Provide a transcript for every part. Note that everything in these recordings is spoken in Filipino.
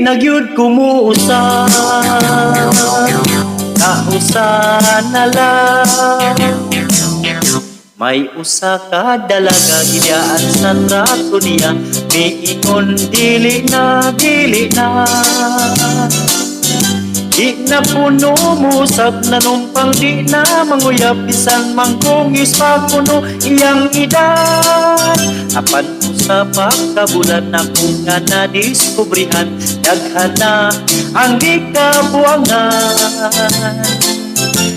na gyud kumuusa, kausa na lang. May usa ka dalaga gidaan sa trato niya, miingon dili na, dili na. Di na puno musab na numpang, di na manguyab bisan mangkungis pa puno iyang edad. Apan usa pa kabulan na kung nga nadiskubrihan, daghan na ang gikabuangan.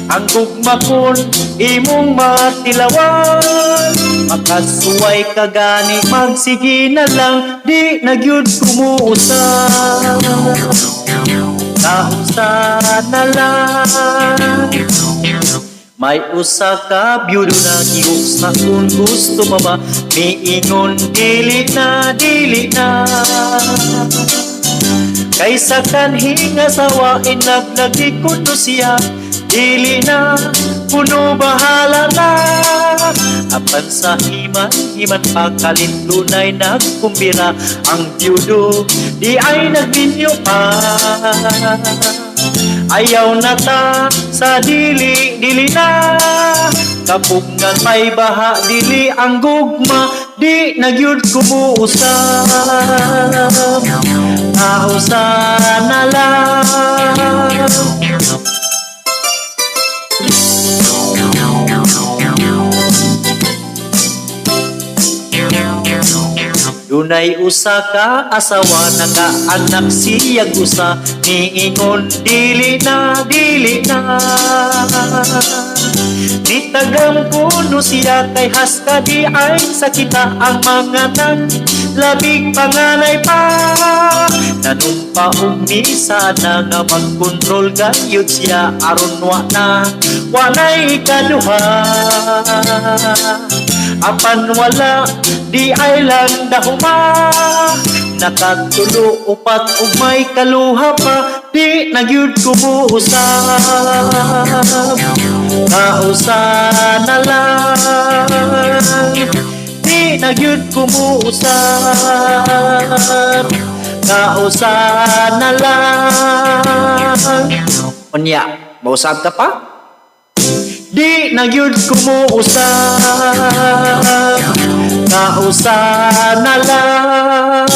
Ang gugma kun imong matilawan, makasuway ka gani magsige na lang, di na gyud kumuusa, kausa na lang. May usa ka byudo na giusa kung gusto pa ba, miingon dili na, dili na. Kaysa kanhing asawain naglagikod no siya, dili na, puno bahala na. Apan sa himan pakalit dunay nagkumbira, ang byudo di ay nagbinyo pa. Ayaw na ta sa dili, dili na. Kapungan may baha, dili ang gugma, di na gyud kumuusap, kausa na lang. Dunay usa ka asawa, naka-anak siyag usa, niingon dili na, dili na. Nitagam kuno siya kay haska di ay sakita ang mga nang labing panganay pa. Nanumpa umisa na nga magkontrol gayud siya, aron wa na walay kaduha. Apan wala di ay lang dahuma, nakatulo upat ug may kaluha pa, di na gyud kumuusap, kausa na lang. Di na gyud kumuusap, kausa na lang. Unya, mausap ka pa? Di na gyud kumuusap, kausa na lang.